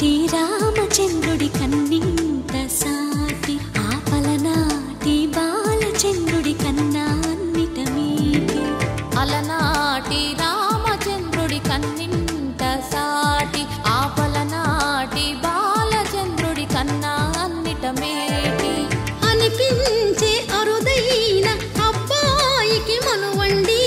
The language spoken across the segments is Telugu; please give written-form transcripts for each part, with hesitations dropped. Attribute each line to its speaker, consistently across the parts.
Speaker 1: అలనాటి రామచంద్రుడి కన్నింత సాటి ఆపలనాటి బాలచంద్రుడి కన్నా అన్నిట మీటి
Speaker 2: అలనాటి రామచంద్రుడి కన్నింత సాటి ఆపలనాటి బాలచంద్రుడి కన్నా అన్నిట మేటి
Speaker 1: అనిపించే అరుదైన అబ్బాయికి మనువండి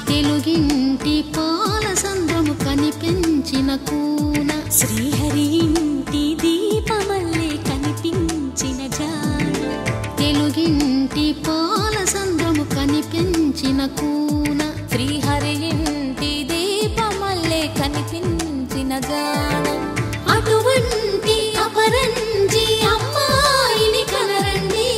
Speaker 1: తెలుగింటి పాలసంద్రము కనిపించిన కూన శ్రీహరి ఇంటి దీపమల్లే కనిపించిన జాన తెలుగింటి పాలసంద్రము కనిపించిన కూన
Speaker 2: శ్రీహరి ఇంటి దీపమల్లే కనిపించిన జాన
Speaker 1: అటువంటి అపరంజి అమ్మాయిని కనరండి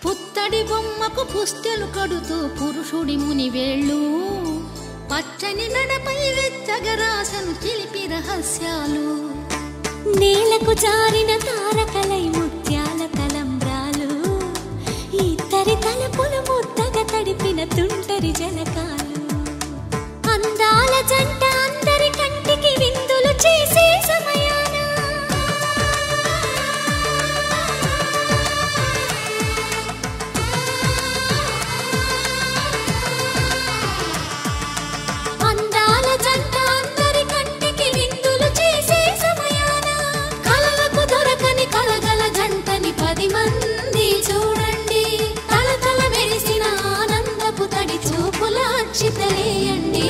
Speaker 1: పుత్తడి బొమ్మకు పుస్తెలు కడుతూ పురుషుడి ముని వేళ్ళు పచ్చని నడపై వెచ్చగరాసను చిలిపి రహస్యాలు నేలకు జారిన తారకలై ముత్యాల తలంబ్రాలు ఇద్దరి తలపులు ముద్దగా తడిపిన తుంటరి జలకాలు అందాల జంట అందరి కంటికి విందులు చేసే సమయాన చితలేయండి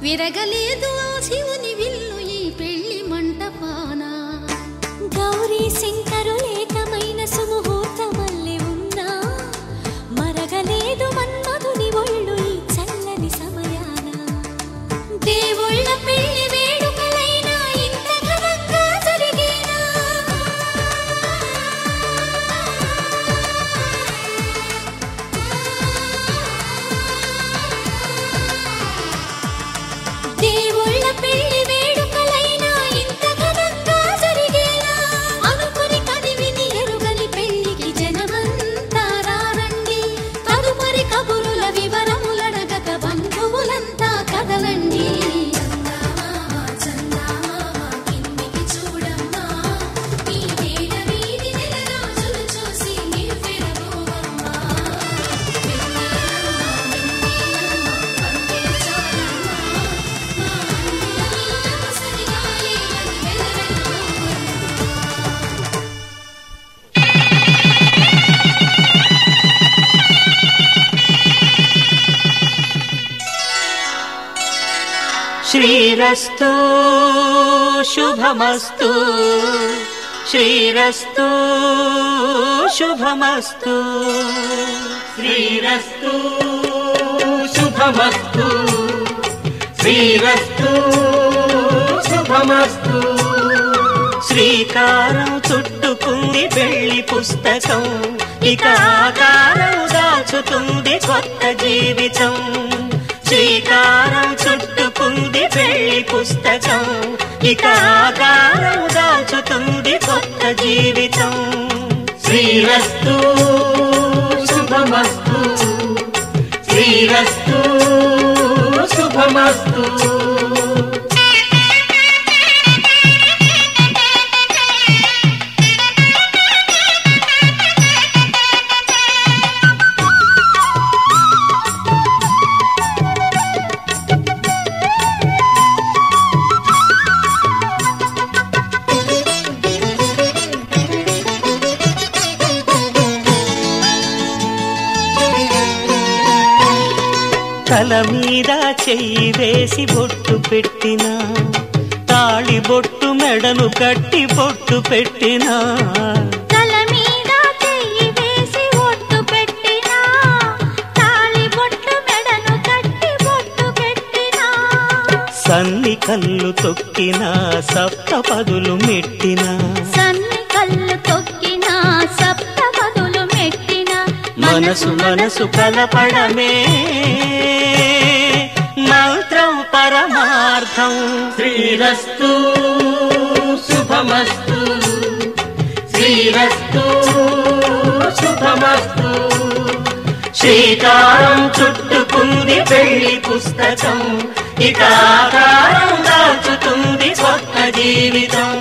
Speaker 1: విరగలేదు ఆ శివుని విల్లు ఈ పెళ్లి మంటపాన గౌరీ శంకరులేకమైన సుముహూర్తమల్లె ఉన్నా మరగలేదు మన్మధుని ఒళ్ళు ఈ చల్లని సమయాన దేవుళ్ళ పెళ్లి వేడుకలైనా ఇంత ఘనంగా జరిగేనా దేవుళ్ళ పెళ్లి వేడుకలైనా ఇంత ఘనంగా జరిగేనా అనుకుని కదివిని ఎరుగని పెళ్లికి జనమంతా రారండి తదుపరి కబురుల వివరములడగక బంధువులంతా కదలండి
Speaker 3: శ్రీరస్తు శుభమస్తు శ్రీరస్తు శుభమస్తు శ్రీరస్తు శుభమస్తు శ్రీరస్తు శుభమస్తు శ్రీకారం చుట్టుకుంది పెళ్లి పుస్తకం ఇక ఆకారం దాచుతుంది కొత్త జీవితం శ్రీకారం చుట్టుకుంది పెళ్లి పుస్తకం ఇక ఆకారం దాచుతుంది కొత్త జీవితం శ్రీరస్తు శుభమస్తు శ్రీరస్తు శుభమస్తు తల మీద చెయ్యి వేసి బొట్టు పెట్టినా తాళి బొట్టు మెడను కట్టి బొట్టు పెట్టినా
Speaker 1: తల మీద చెయ్యి వేసి బొట్టు పెట్టినా తాళి బొట్టు మెడను కట్టి బొట్టు పెట్టినా
Speaker 3: సన్ని కళ్ళు తొక్కినా సప్తపదులు మెట్టినా
Speaker 1: సన్ని కళ్ళు తొక్కినా సప్తపదులు మెట్టినా
Speaker 3: మనసు మనసు కలపడమే మంత్రం పరమార్థం శ్రీరస్తు శుభమస్తు శ్రీరస్తు శుభమస్తు శ్రీకారం చుట్టుకుంది పెళ్లి పుస్తకం ఇక ఆకారం దాచుతుంది కొత్త జీవితం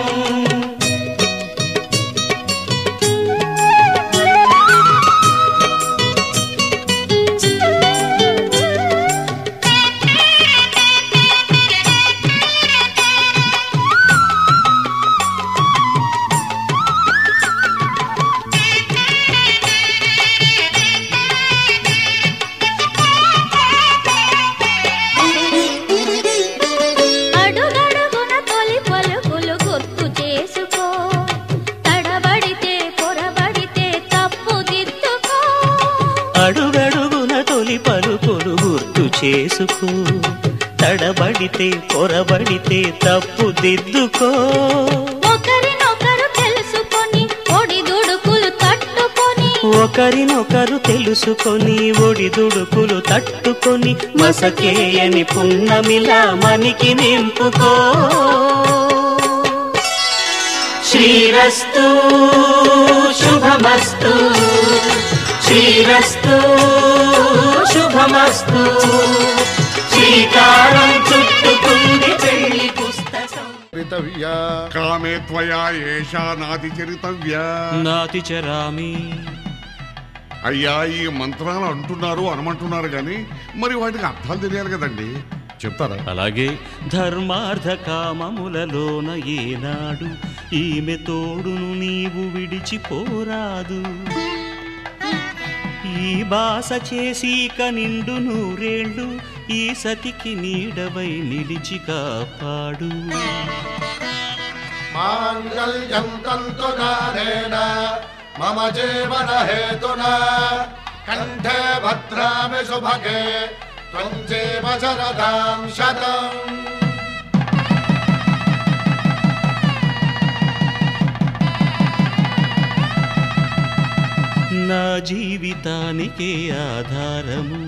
Speaker 3: అడుగడుగున తొలి పలుకులు గుర్తు చేసుకో తడబడితే పొరబడితే తప్పు దిద్దుకో
Speaker 1: ఒకరినొకరు తెలుసుకొని ఒడిదుడుకులు తట్టుకొని
Speaker 3: ఒకరినొకరు తెలుసుకొని ఒడిదుడుకులు తట్టుకొని మసకేయని పున్నమిలా మనికి నింపుకో శ్రీరస్తు శుభమస్తు శ్రీరస్తు శుభమస్తు శ్రీకారం చుట్టుకుంది పెళ్లి పుస్తకం
Speaker 4: కామే త్వయా ఏషా నాతి చరితవ్య
Speaker 3: నాతి చరామి
Speaker 4: అయ్యా ఈ మంత్రాలు అంటున్నారు అనమంటున్నారు కానీ మరి వాటికి అర్థాలు తెలియాలి కదండి చెప్తారా
Speaker 3: అలాగే ధర్మార్థ కామములలోన ఏనాడు ఈమె తోడును నీవు విడిచిపోరాదు ఈ బాస చేసి కనిండు నూరేళ్ళు ఈ సతికి నీడవై నిలిచి కాపాడు
Speaker 5: మాంగళ్యం తంతునానేన మమ జీవన హేతునా కంఠే భద్రామి శుభగే త్వం జీవ శరదాం శతం
Speaker 3: నా జీవితానికే ఆధారము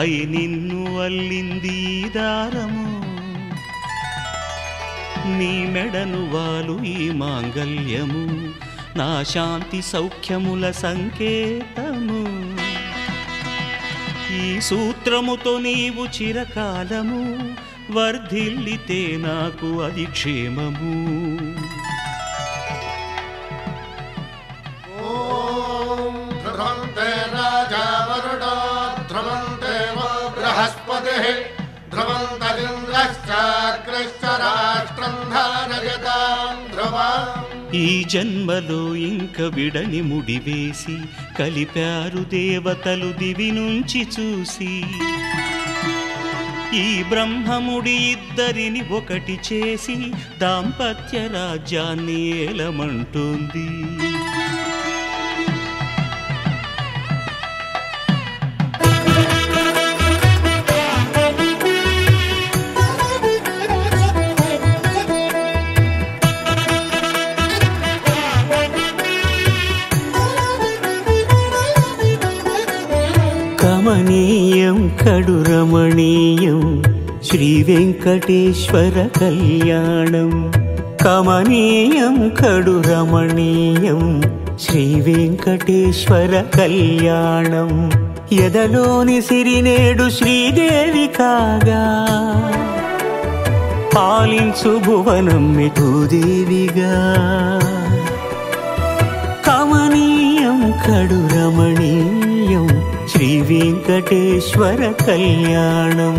Speaker 3: అయి నిన్ను అల్లింది దారము నీ మెడను వాలు ఈ మాంగల్యము నా శాంతి సౌఖ్యముల సంకేతము ఈ సూత్రముతో నీవు చిరకాలము వర్ధిల్లితే నాకు అది క్షేమము
Speaker 5: ధ్రువంతే రాజా వరుణో ధ్రువంతే బృహస్పతి ధ్రువంతరింద్రశ్చాగ్రశ్చ రాష్ట్రం ధారయతాం ధ్రువం
Speaker 3: ఈ జన్మలో ఇంక విడని ముడివేసి కలిపారు దేవతలు దివి నుంచి చూసి ఈ బ్రహ్మముడి ఇద్దరిని ఒకటి చేసి దాంపత్య రాజ్యాన్ని ఏలమంటుంది. కమనీయం కడు రమణీయం శ్రీ వెంకటేశ్వర కళ్యాణం. కమనీయం కడు రమణీయం శ్రీ వెంకటేశ్వర కళ్యాణం. ఎదలోని సిరినేడు శ్రీదేవి కాగా పాలించు భువనం భూదేవిగా. కమనీయం కడు రమణీయం శ్రీ వెంకటేశ్వర కళ్యాణం.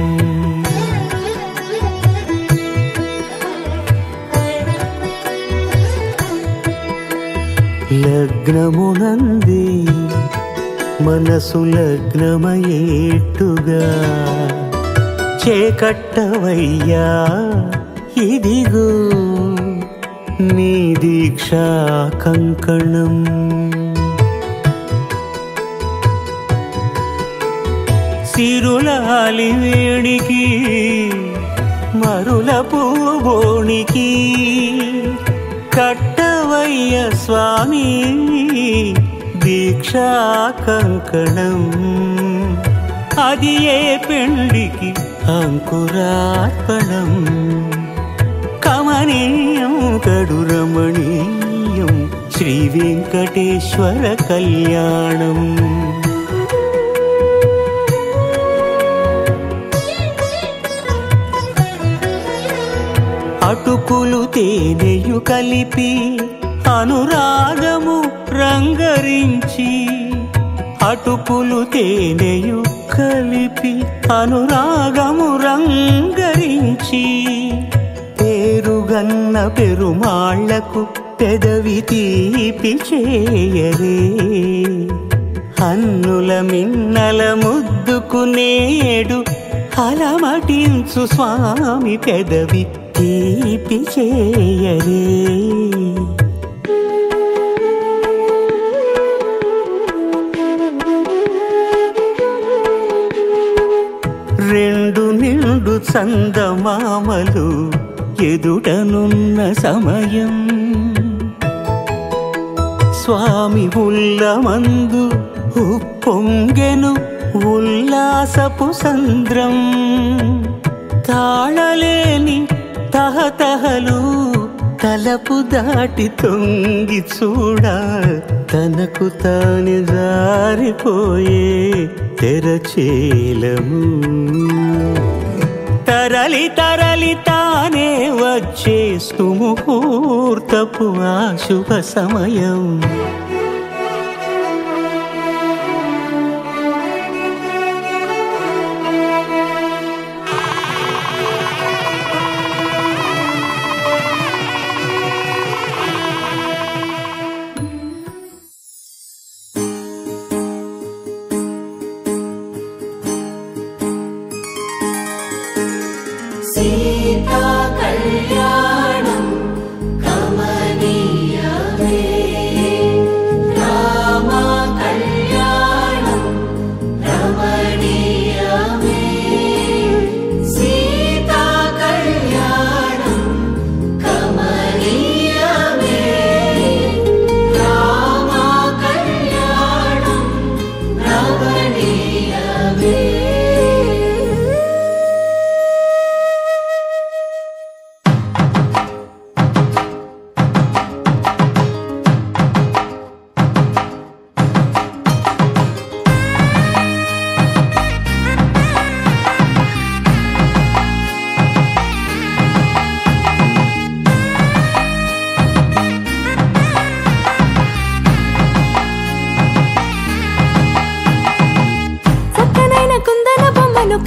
Speaker 3: లగ్నమునంది మనసు లగ్నమయేట్టుగా చేకట్టవయ్యా ఇదిగో నీ దీక్షా కంకణం. సిరులాలి వేణికి మరుల పూబోనికి కట్టవయ్య స్వామి దీక్షా కంకణం. అది ఏ పెండికి అంకురార్పణం. కమనీయం కడు రమణీయం శ్రీ వెంకటేశ్వర కళ్యాణం. అటుకులు తేనెయు కలిపి అనురాగము రంగరించి. అటుకులు తేనెయు కలిపి అనురాగము రంగరించి. పేరుగన్న పెరుమాళ్లకు పెదవి తీపి చేయరే. అన్నుల మిన్నల ముద్దుకు నేడు అలమటించు స్వామి పెదవి తీపి చేయరే. రెండు నిండు చందమామలు ఎదుటనున్న సమయం. స్వామి ఉల్లమందు ఉప్పొంగెను ఉల్లాసపు సంద్రం. తాళలేని తహతహలు తలపు దాటి తొంగి చూడ తనకు తాను జారిపోయే తెరచేలము. తరలి తరలి తానే వచ్చే సుముహూర్తపు ఆ శుభ సమయం.
Speaker 2: సీతా కళ్యాణం కమనీయమే. రామ కళ్యాణం రమణీయమే. సీతా కళ్యాణం కమనీయమే. రామ కళ్యాణం రమణీయమే.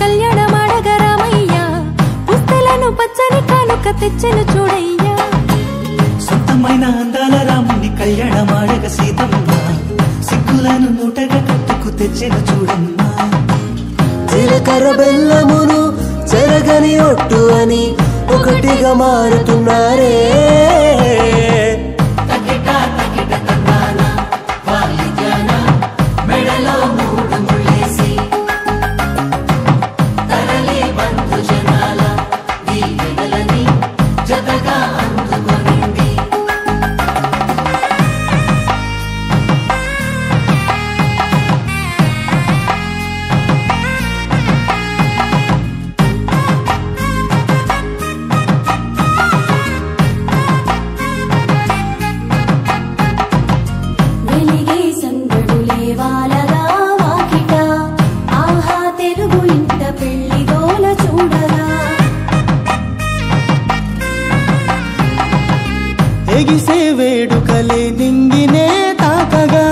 Speaker 2: కళ్యాణమాడగ రామయ్య పుస్తలను పచ్చని కానుక తెచ్చెను చూడయ్యా.
Speaker 6: సొంతమైన అందాల రాముని కళ్యాణమాడగ సీతమ్మ సిగ్గులను మూటగా కట్టుకు తెచ్చెను చూడమ్మా. జీలకర్ర బెల్లమును
Speaker 7: చెరగని ఒట్టు అని ఒకటిగా మారుతున్నారే.
Speaker 6: ఎగిసే వేడుకలే నింగినే తాకగా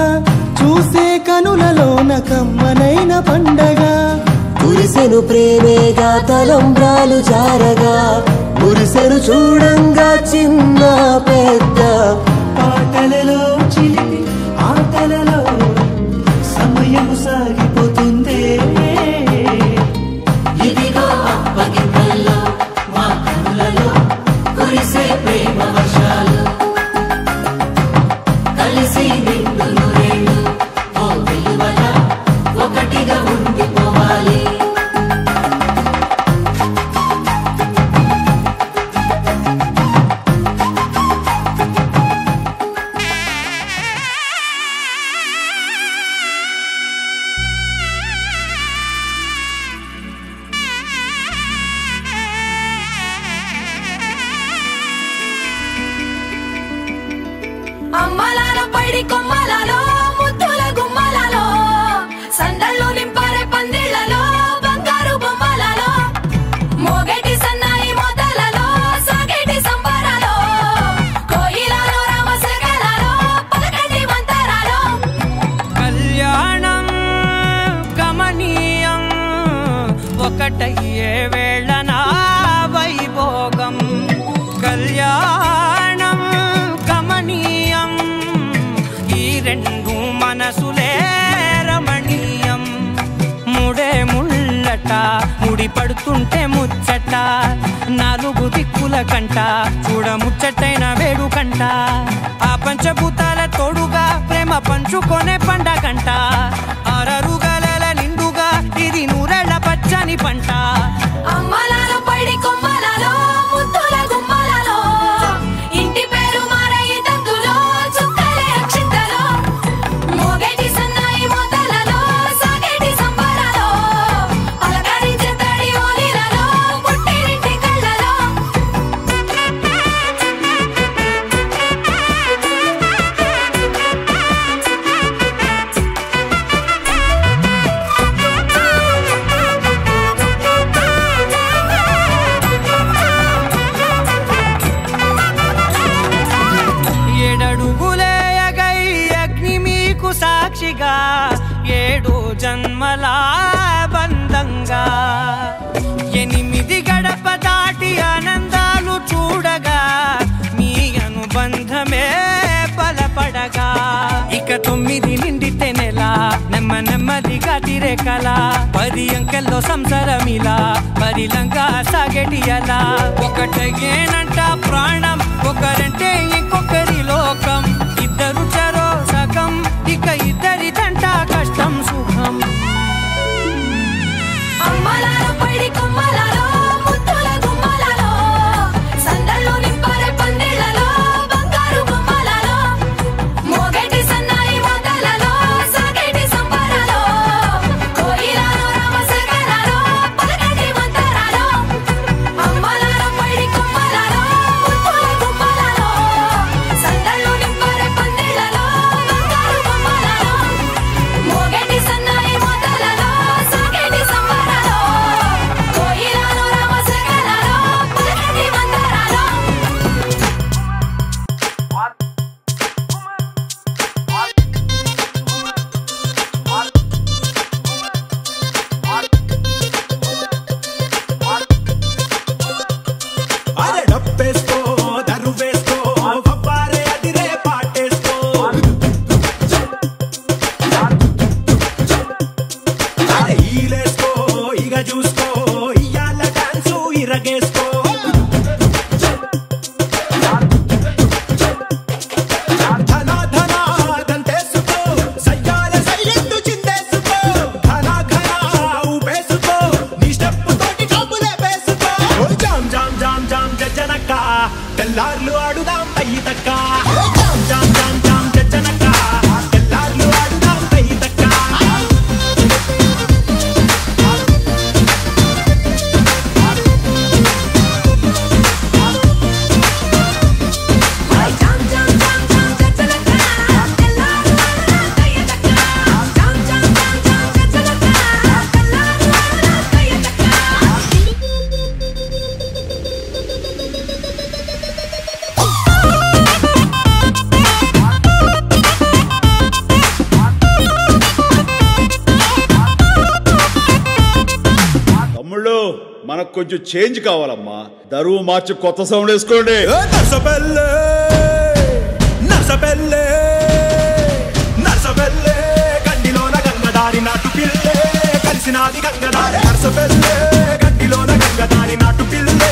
Speaker 6: చూసే కనులలోన కమ్మనైన పండగ.
Speaker 7: కురిసెను ప్రేమేగా తలంబ్రాలు జారగా మురిసెను చూడంగా చిన్న పెద్ద.
Speaker 6: పాటలలో చిలిపి ఆటలలో సమయము సాగిపోతుందే.
Speaker 7: ఇదిగో అప్పగింతల్లో మా కనులలో కురిసే ప్రేమ వర్షాలు కలిసి నిండు నూరేళ్ళు ఓ విలువల ఒకటిగా ఉండిపోవాలి.
Speaker 2: అమ్మలాల పైడి కొమ్మలలో ముద్దుల గుమ్మలలో సందళ్ళు నింపారే పందిళ్లలో బంగారు బొమ్మలలో మోగేటి సన్నాయి మొదలలో సాగేటి సంబరాలో కోయిలలో రామశకలలో పలకటి మంతరాలో.
Speaker 8: కళ్యాణం గమనీయం ఒకటయ్యే వేళ నా వైభోగం. కళ్యాణం గమనీయం ఈ రెండు మనసులే రమణీయం. ముడే ముళ్ళట ముడి పడుతుంటే ముచ్చట నాలుగు దిక్కుల కంట చూడ ముచ్చటైన వేడుకంట. ఆ పంచభూతాల తోడుగా ప్రేమ పంచుకొనే పండగంట. అరరుగల నిండుగా ఇది నూరెళ్ళ పచ్చని పంట.
Speaker 2: అమ్మలాల పైడి కొమ్మలలో ముద్దుల గుమ్మలలో ఇంటి పేరు మారయి తందులో చుక్కలే అక్షింతలో మోగేటి సన్నాయి మొదలలో సాగేటి సంబరాలో పలకరించే తడి ఓలిలలో పుట్టినింటి కళ్ళలో.
Speaker 8: ఏడడుగులేయగై అగ్ని మీకు సాక్షిగా ఏడు జన్మల బంధంగా 8 గడప దాటి ఆనందాలు చూడగా మీ అనుబంధమే బలపడగా. ఇక 9 నిండితే నెల నెమ్మదిగా తిరేకల 10 అంకెల్లో సంసారమిలా పరిలంగా సాగేటి అలా. ఒకటేనంట ప్రాణం ఒకరంటే ఇంకొకరి లోకం. ఇద్దరు చరో సగం ఇక ఇద్దరిదంట కష్టం సుఖం.
Speaker 2: అమ్మలాల పైడి కొమ్మలలో ముద్దుల గుమ్మలలో సందళ్ళు నింపారే పందిళ్లలో బంగారు బొమ్మలలో మోగేటి సన్నాయి మొదలలో సాగేటి సంబరాలో కోయిలలో రామశకలలో పలకటి మంతరాలో. అమ్మలాల పైడి కొమ్మలలో ముద్దుల గుమ్మలలో
Speaker 9: తయ్యి తక్క జామ్ జామ్ జామ్ జనక తెల్లార్లు ఆడుదాం తయ్యి తక్క
Speaker 10: మనకు కొంచెం చేంజ్ కావాలమ్మా దరువు మార్చి కొత్త సౌండ్ వేసుకోండి
Speaker 9: నర్సబెల్లే నర్సబెల్లే నర్సబెల్లే గండిలోన గంగదారి నాటు పిల్లే కలిసినాది గంగదారి నర్సబెల్లే గండిలోన గంగదారి నాటు పిల్లే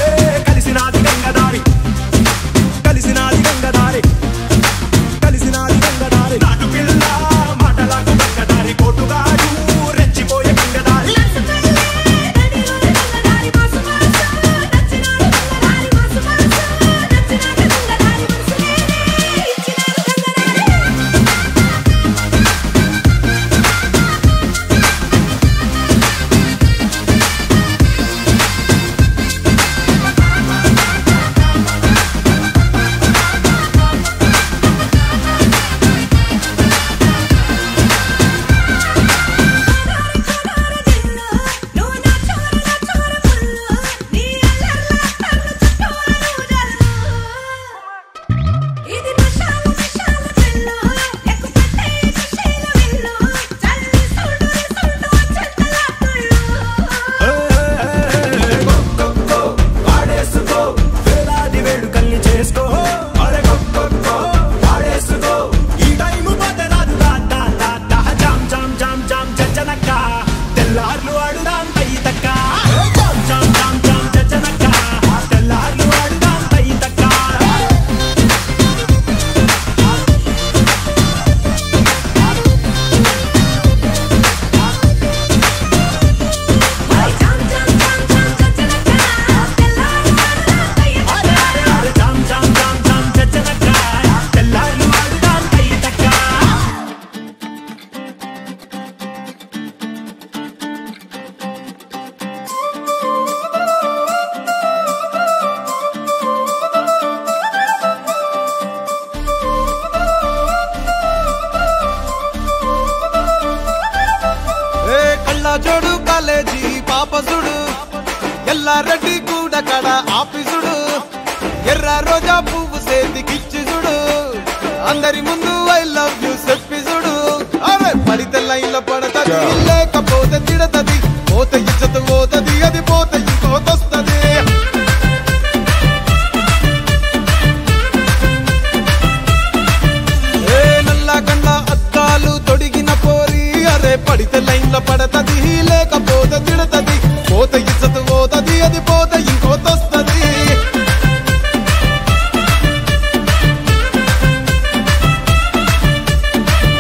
Speaker 9: కలిసినాది గంగదారి కలిసినాది గంగదారి కలిసినాది గంగదారి నాటు పిల్ల మాటలకు గంగదారి కోటుగాడు రెచ్చిపోయే గంగదారి
Speaker 11: జోడు కాలేజీ పాపసుడు ఎల్లారెడ్డి కూడా కడ ఆఫీసుడు ఎర్ర రోజా పువ్వు సేతికిచ్చిసుడు అందరి ముందు ఐ లవ్ యూ చెప్పిసుడు అరే పడితే లైన్లో పడతది లేకపోతే తిడతది పోతే ఇచ్చత పోతది అది పోతే ఇంకోతొస్తది నల్ల కన్న అద్దాలు తొడిగిన పోరి అరే పడితే లైన్లో పడతది లేకపోతే తిడతది పోతే ఇచ్చత పోతది అది పోతే ఇంకోతొస్తది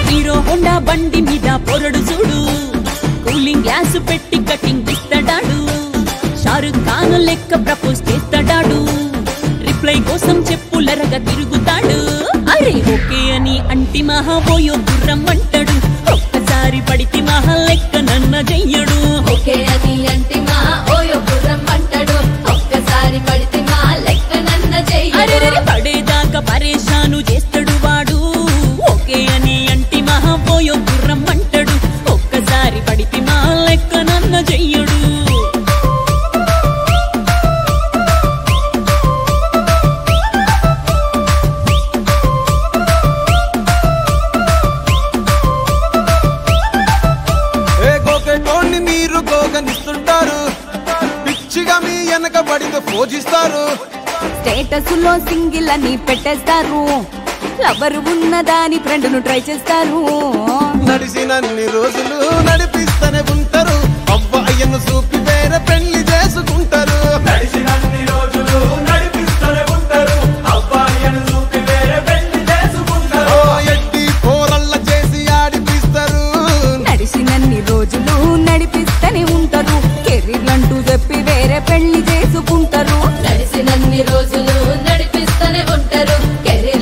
Speaker 12: హీరో హోండా బండి మీద పొరడు చూడు కూలింగ్ గ్లాస్ పెట్టి కటింగ్ ఇస్తాడాడు షారుఖ్ ఖాన్ లెక్క ప్రపోజ్ చేస్తాడాడు రిప్లై కోసం చెప్పులరగా తిరుగుతాడు అరే ఓకే అని అంటి మహా పోయో గుర్రం అంటాడు ఒక్కసారి పడితే మహా లెక్క నన్న చెయ్యడు
Speaker 2: ఓకే అని అంటి మహా ఓయో గుర్రం అంటాడు ఒక్కసారి పడితే మహా లెక్క నన్న చెయ్యడు
Speaker 12: పడేదాకా పరేషాను చేస్తాడు వాడు ఓకే అని అంటి మహా పోయో గుర్రం అంటాడు ఒక్కసారి పడితే మహా లెక్క నన్న చెయ్యడు
Speaker 11: పిచ్చిగా మీ వెనక పడితే పూజిస్తారు
Speaker 13: స్టేటస్ లో సింగిల్ అని పెట్టేస్తారు లవర్ ఉన్నదాని ఫ్రెండ్ ను ట్రై చేస్తారు
Speaker 11: నడిసినన్ని రోజులు నడిపిస్తూనే ఉంటారు అవ్వ అయ్యను చూపి వేరే పెళ్లి చేసుకుంటారు
Speaker 9: నడిసినన్ని రోజులు నడిపిస్తూనే ఉంటారు అవ్వ అయ్యను చూపి వేరే పెళ్లి చేసుకుంటారు
Speaker 11: ఎట్టి పోరల్ల చేసి ఆడిపిస్తారు
Speaker 13: నడిసినన్ని రోజులు నడిపిస్తూనే ఉంటారు కెరీర్లంటూ చెప్పి వేరే పెళ్లి చేసుకుంటారు
Speaker 2: నడిసినన్ని రోజులు నడిపిస్తూనే ఉంటారు కెరీర్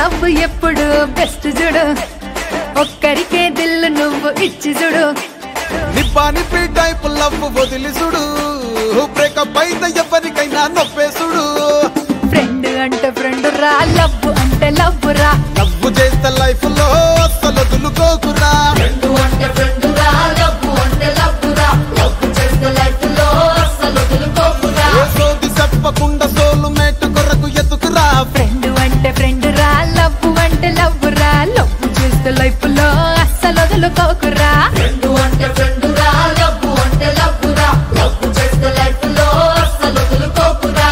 Speaker 13: లవ్ ఎప్పుడు బెస్ట్ చూడు ఒక్కరికే దిల్లు నువ్వు ఇచ్చి చూడు
Speaker 11: నిబ్బా నిప్పి టైప్ లవ్ వదిలి చూడు బ్రేకప్ అయితే ఎవరికైనా నొప్పేసుడు
Speaker 13: ఫ్రెండ్ అంటే ఫ్రెండ్ రా లవ్ అంటే లవ్ రా
Speaker 11: లవ్ చేస్తే లైఫ్ లో అస్సలు వదులుకోకురా
Speaker 2: ఫ్రెండ్ అంటే ఫ్రెండ్ రా లవ్ అంటే లవ్ రా లవ్ చేస్తే లైఫ్ లో అస్సలు వదులుకోకురా
Speaker 11: సోది చెప్పకుండా సోలు మేట్ కొరకు ఎత్తుకురా
Speaker 13: ఫ్రెండ్ అంటే ఫ్రెండ్ రా లవ్ అంటే లవ్ రా లవ్ చేస్తే లైఫ్ లో అస్సలు వదులుకోకురా
Speaker 2: ఫ్రెండ్ అంటే ఫ్రెండ్ రా లవ్ అంటే లవ్ రా లవ్ చేస్తే లైఫ్ లో అస్సలు వదులుకోకురా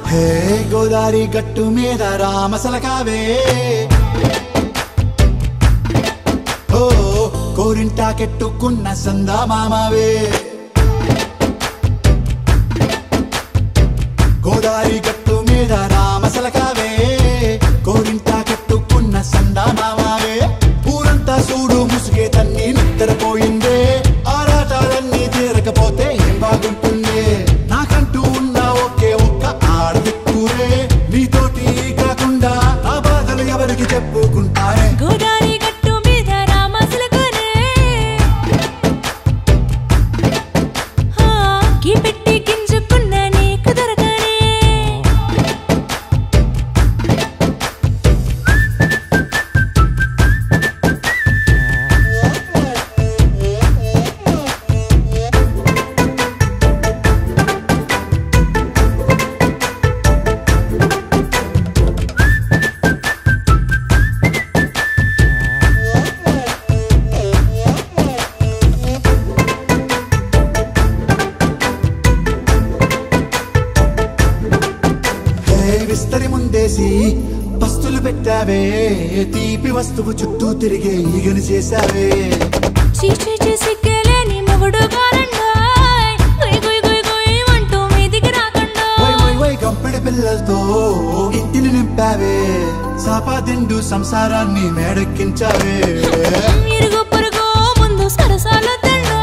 Speaker 6: హే గోదారి గట్టు మీద రామసలకావే ఓ కోరింటాకెట్టుకున్న సందా మామావే గోదారి గట్టు మీద రామసలకావే కోరింటాకెట్టుకున్న సందా మామావే ఊరంతా చూడు ముసుగే తన్ని నిద్రపోయిందే ఆరాటాలన్నీ తీరకపోతే ఏం బాగుంటుంది నాకంటూ ఉన్న ఒకే ఒక్క ఆడదిక్కురే నీతోటి కాకుండా నా బాధలు ఎవరికి చెప్పుకుంటారే
Speaker 1: గోదారి గట్టు మీద రామసలకనే కీ పెట్టి గింజుకున్న నీకు దొరకనే
Speaker 6: విస్తరి ముందేసి పస్తులు పెట్టావే తీపి వస్తువు చుట్టూ తిరిగే ఈగను చేశావే
Speaker 1: చీచీ చేసి కేలేని మొగుడు గారండాయ్ గుయ్ గుయ్ గుయ్ గుయ్ అంటూ మీదికి రాకండా
Speaker 6: వై వై వై గంపెడి పిల్లలతో ఇంటిని నింపావే సాపాదిండు సంసారాన్ని మేడెక్కించావే
Speaker 1: ఇరుగు పొరుగు ముందు సరసాల తండా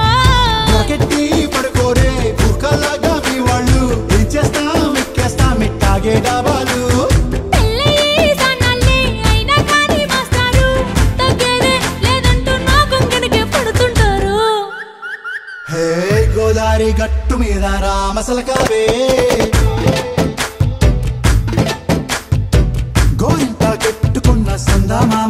Speaker 6: నాకెట్టి పడుకోరే కుక్కలాగా మీ వాళ్ళు ఏం చేస్తాం ఎక్కేస్తాం ఇట్టాగే డాబాలు
Speaker 1: పెళ్ళయి సన్నాళ్ళే అయినా కానీ మాస్తారు తగ్గేదే లేదంటూ నా కొంగడికే పడుతుంటారు
Speaker 6: హే గోదారి గట్టు మీద రామసలకావే గోరింట కెట్టుకున్న సందమా